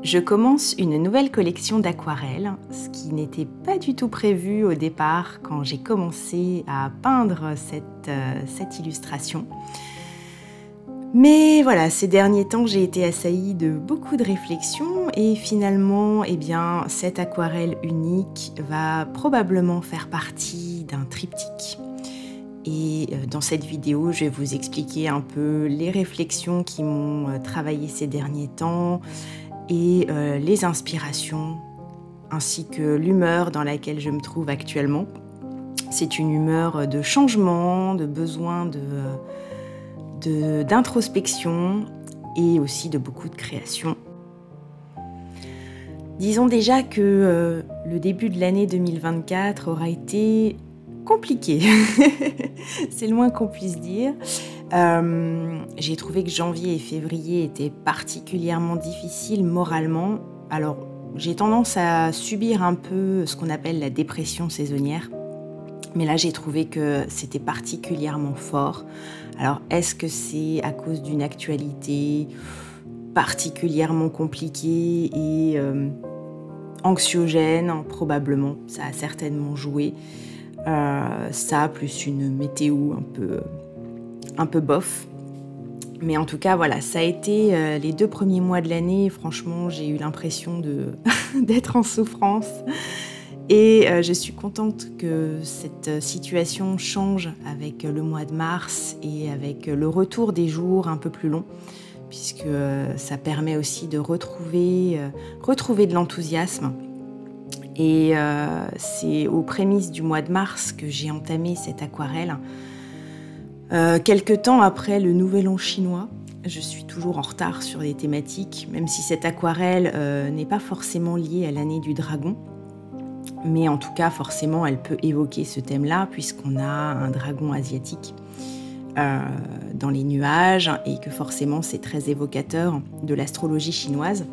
Je commence une nouvelle collection d'aquarelles, ce qui n'était pas du tout prévu au départ quand j'ai commencé à peindre cette illustration. Mais voilà, ces derniers temps, j'ai été assaillie de beaucoup de réflexions et finalement, cette aquarelle unique va probablement faire partie d'un triptyque. Et dans cette vidéo, je vais vous expliquer un peu les réflexions qui m'ont travaillé ces derniers temps et les inspirations, ainsi que l'humeur dans laquelle je me trouve actuellement. C'est une humeur de changement, de besoin d'introspection et aussi de beaucoup de création. Disons déjà que le début de l'année 2024 aura été compliqué, c'est le moins qu'on puisse dire. J'ai trouvé que janvier et février étaient particulièrement difficiles moralement. Alors, j'ai tendance à subir un peu ce qu'on appelle la dépression saisonnière. Mais là, j'ai trouvé que c'était particulièrement fort. Alors, est-ce que c'est à cause d'une actualité particulièrement compliquée et anxiogène? Probablement, ça a certainement joué. Ça, plus une météo un peu bof. Mais en tout cas, voilà, ça a été les 2 premiers mois de l'année. Franchement, j'ai eu l'impression d'être en souffrance. Et je suis contente que cette situation change avec le mois de mars et avec le retour des jours un peu plus longs, puisque ça permet aussi de retrouver de l'enthousiasme. Et c'est aux prémices du mois de mars que j'ai entamé cette aquarelle. Quelque temps après le Nouvel An chinois, je suis toujours en retard sur les thématiques, même si cette aquarelle n'est pas forcément liée à l'année du dragon. Mais en tout cas, forcément, elle peut évoquer ce thème-là, puisqu'on a un dragon asiatique dans les nuages, et que forcément, c'est très évocateur de l'astrologie chinoise.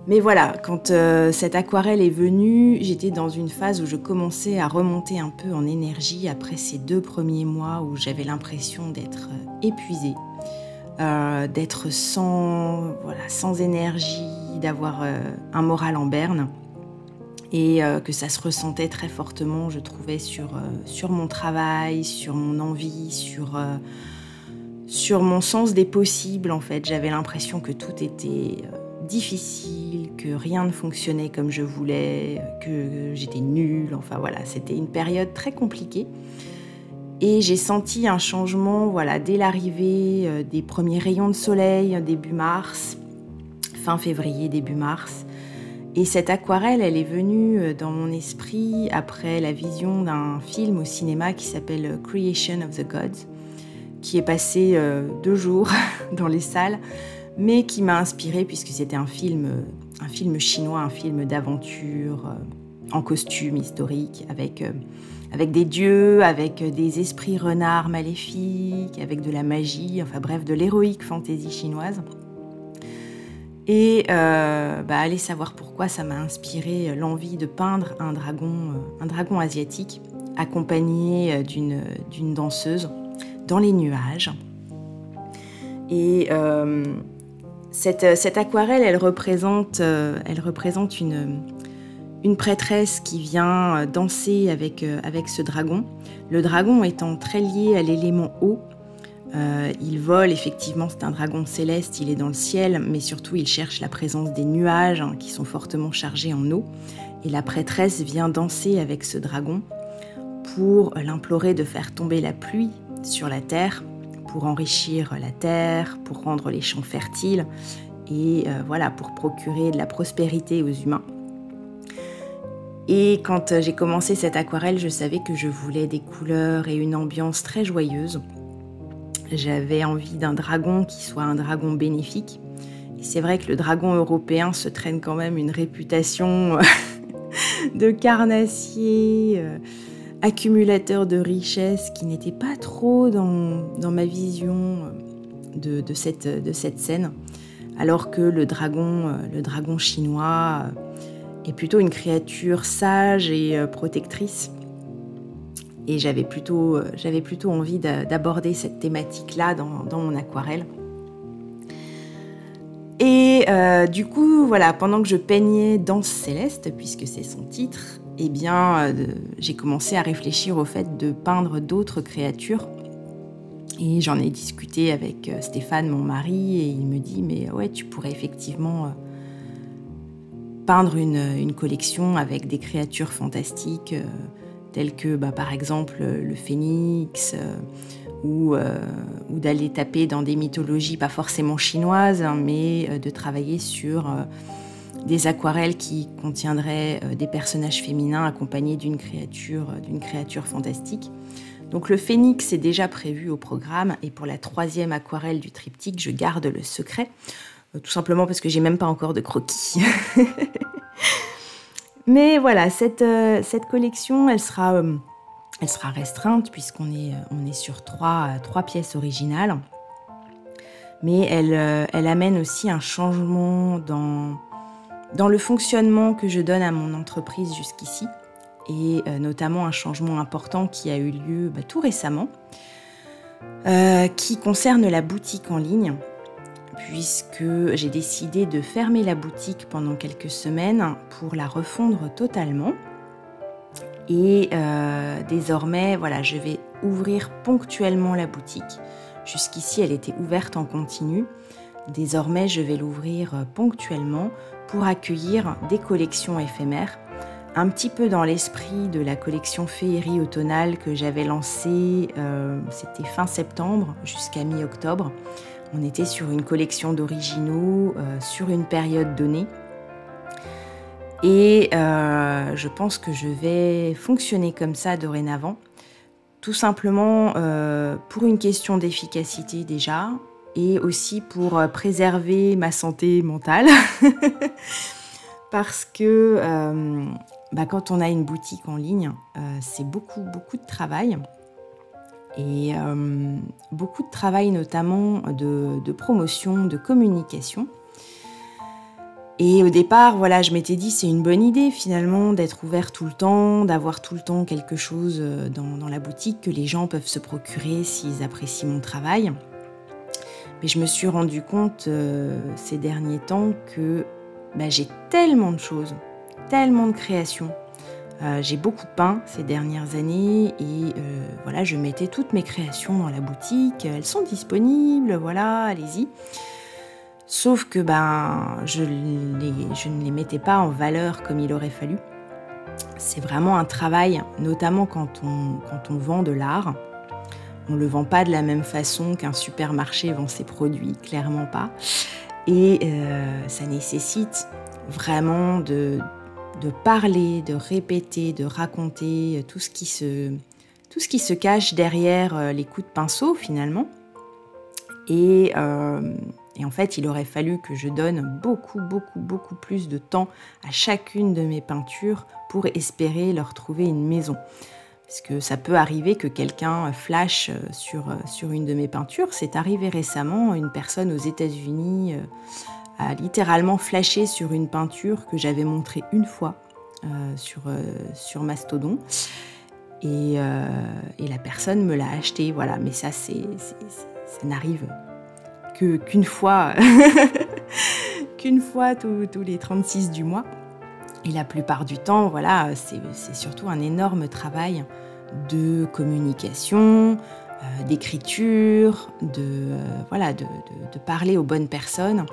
Mais voilà, quand cette aquarelle est venue, j'étais dans une phase où je commençais à remonter un peu en énergie après ces 2 premiers mois où j'avais l'impression d'être épuisée, d'être sans énergie, d'avoir un moral en berne. Et que ça se ressentait très fortement, je trouvais, sur mon travail, sur mon envie, sur mon sens des possibles, en fait. J'avais l'impression que tout était difficile, que rien ne fonctionnait comme je voulais, que j'étais nulle. Enfin voilà, c'était une période très compliquée. Et j'ai senti un changement, voilà, dès l'arrivée des premiers rayons de soleil, début mars, fin février, début mars. Et cette aquarelle, elle est venue dans mon esprit après la vision d'un film au cinéma qui s'appelle Creation of the Gods, qui est passé 2 jours dans les salles, mais qui m'a inspirée puisque c'était un film chinois, un film d'aventure en costume historique, avec des dieux, avec des esprits renards maléfiques, avec de la magie, enfin bref, de l'héroïque fantasy chinoise. Et allez savoir pourquoi ça m'a inspiré l'envie de peindre un dragon asiatique accompagné d'une danseuse dans les nuages. Et cette aquarelle, elle représente une prêtresse qui vient danser avec ce dragon. Le dragon étant très lié à l'élément eau. Il vole, effectivement, c'est un dragon céleste, il est dans le ciel, mais surtout il cherche la présence des nuages qui sont fortement chargés en eau. Et la prêtresse vient danser avec ce dragon pour l'implorer de faire tomber la pluie sur la terre, pour enrichir la terre, pour rendre les champs fertiles et pour procurer de la prospérité aux humains. Et quand j'ai commencé cette aquarelle, je savais que je voulais des couleurs et une ambiance très joyeuse. J'avais envie d'un dragon qui soit un dragon bénéfique. Et c'est vrai que le dragon européen se traîne quand même une réputation de carnassier, accumulateur de richesses, qui n'était pas trop dans ma vision de cette scène. Alors que le dragon chinois est plutôt une créature sage et protectrice. Et j'avais plutôt envie d'aborder cette thématique-là dans mon aquarelle. Et du coup, voilà, pendant que je peignais Danse Céleste, puisque c'est son titre, eh bien, j'ai commencé à réfléchir au fait de peindre d'autres créatures. Et j'en ai discuté avec Stéphane, mon mari, et il me dit « Mais ouais, tu pourrais effectivement peindre une collection avec des créatures fantastiques, telles que, par exemple, le phénix, ou d'aller taper dans des mythologies pas forcément chinoises, hein, mais de travailler sur des aquarelles qui contiendraient des personnages féminins accompagnés d'une créature fantastique. Donc le phénix est déjà prévu au programme, et pour la 3e aquarelle du triptyque, je garde le secret, tout simplement parce que j'ai même pas encore de croquis. Mais voilà, cette collection, elle sera restreinte puisqu'on est sur trois pièces originales. Mais elle amène aussi un changement dans le fonctionnement que je donne à mon entreprise jusqu'ici. Et notamment un changement important qui a eu lieu tout récemment, qui concerne la boutique en ligne, puisque j'ai décidé de fermer la boutique pendant quelques semaines pour la refondre totalement. Et désormais, voilà, je vais ouvrir ponctuellement la boutique. Jusqu'ici, elle était ouverte en continu. Désormais, je vais l'ouvrir ponctuellement pour accueillir des collections éphémères, un petit peu dans l'esprit de la collection Féerie automnale que j'avais lancée, c'était fin septembre jusqu'à mi-octobre. On était sur une collection d'originaux sur une période donnée. Et je pense que je vais fonctionner comme ça dorénavant, tout simplement pour une question d'efficacité déjà, et aussi pour préserver ma santé mentale. Parce que quand on a une boutique en ligne, c'est beaucoup de travail. Et beaucoup de travail notamment de promotion, de communication. Et au départ, voilà, je m'étais dit c'est une bonne idée finalement d'être ouvert tout le temps, d'avoir tout le temps quelque chose dans la boutique que les gens peuvent se procurer s'ils apprécient mon travail. Mais je me suis rendu compte ces derniers temps que j'ai tellement de choses, tellement de créations. J'ai beaucoup peint ces dernières années et voilà, je mettais toutes mes créations dans la boutique. Elles sont disponibles, voilà, allez-y. Sauf que je ne les mettais pas en valeur comme il aurait fallu. C'est vraiment un travail, notamment quand on vend de l'art. On ne le vend pas de la même façon qu'un supermarché vend ses produits, clairement pas. Et ça nécessite vraiment de parler, de répéter, de raconter tout ce qui se cache derrière les coups de pinceau finalement. Et en fait, il aurait fallu que je donne beaucoup plus de temps à chacune de mes peintures pour espérer leur trouver une maison. Parce que ça peut arriver que quelqu'un flash sur une de mes peintures. C'est arrivé récemment, une personne aux États-Unis a littéralement flashé sur une peinture que j'avais montrée une fois sur Mastodon. Et la personne me l'a achetée, voilà. Mais ça, ça n'arrive qu'une fois, qu'une fois tous les 36 du mois. Et la plupart du temps, voilà, c'est surtout un énorme travail de communication, d'écriture, de parler aux bonnes personnes.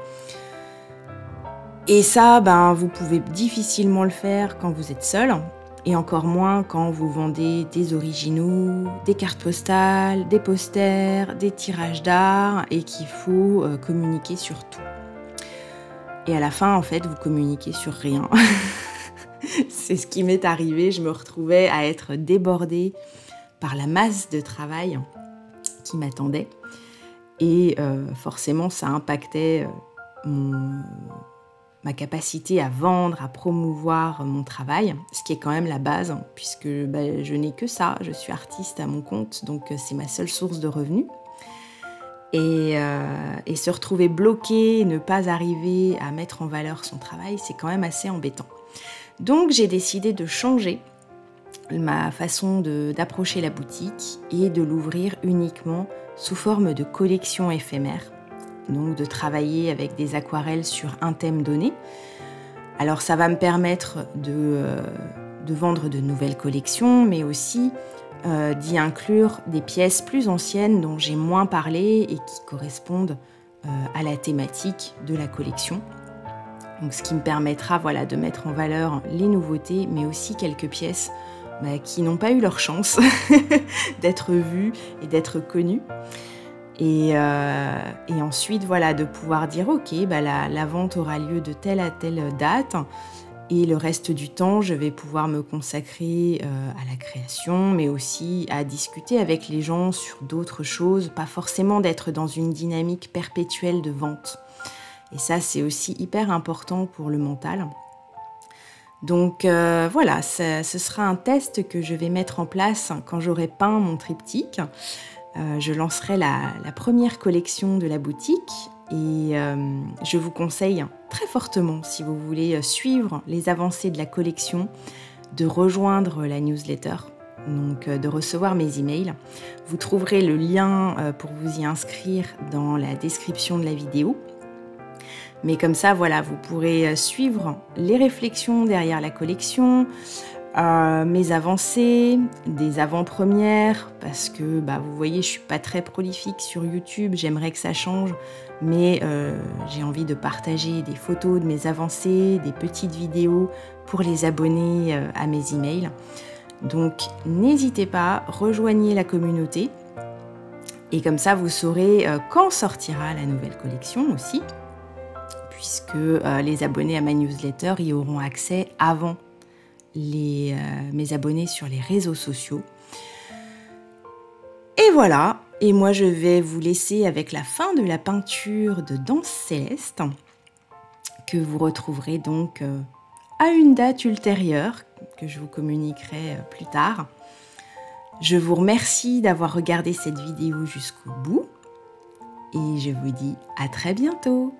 Et ça, vous pouvez difficilement le faire quand vous êtes seul, et encore moins quand vous vendez des originaux, des cartes postales, des posters, des tirages d'art, et qu'il faut communiquer sur tout. Et à la fin, en fait, vous communiquez sur rien. C'est ce qui m'est arrivé. Je me retrouvais à être débordée par la masse de travail qui m'attendait. Et forcément, ça impactait ma capacité à vendre, à promouvoir mon travail, ce qui est quand même la base, puisque je n'ai que ça. Je suis artiste à mon compte, donc c'est ma seule source de revenus. Et se retrouver bloqué, ne pas arriver à mettre en valeur son travail, c'est quand même assez embêtant. Donc j'ai décidé de changer ma façon d'approcher la boutique et de l'ouvrir uniquement sous forme de collection éphémère donc de travailler avec des aquarelles sur un thème donné. Alors ça va me permettre de vendre de nouvelles collections, mais aussi d'y inclure des pièces plus anciennes dont j'ai moins parlé et qui correspondent à la thématique de la collection. Donc, ce qui me permettra de mettre en valeur les nouveautés, mais aussi quelques pièces qui n'ont pas eu leur chance d'être vues et d'être connues. Et ensuite, de pouvoir dire, ok, la vente aura lieu de telle à telle date. Et le reste du temps, je vais pouvoir me consacrer à la création, mais aussi à discuter avec les gens sur d'autres choses, pas forcément d'être dans une dynamique perpétuelle de vente. Et ça, c'est aussi hyper important pour le mental. Donc ce sera un test que je vais mettre en place quand j'aurai peint mon triptyque. Je lancerai la première collection de la boutique et je vous conseille très fortement, si vous voulez suivre les avancées de la collection, de rejoindre la newsletter, donc de recevoir mes emails. Vous trouverez le lien pour vous y inscrire dans la description de la vidéo. Mais comme ça, vous pourrez suivre les réflexions derrière la collection, mes avancées, des avant-premières, parce que vous voyez, je suis pas très prolifique sur YouTube, j'aimerais que ça change, mais j'ai envie de partager des photos de mes avancées, des petites vidéos pour les abonnés à mes emails. Donc n'hésitez pas, rejoignez la communauté, et comme ça vous saurez quand sortira la nouvelle collection aussi, puisque les abonnés à ma newsletter y auront accès avant mes abonnés sur les réseaux sociaux. Et voilà, et moi je vais vous laisser avec la fin de la peinture de Danse Céleste, que vous retrouverez donc à une date ultérieure, que je vous communiquerai plus tard. Je vous remercie d'avoir regardé cette vidéo jusqu'au bout, et je vous dis à très bientôt.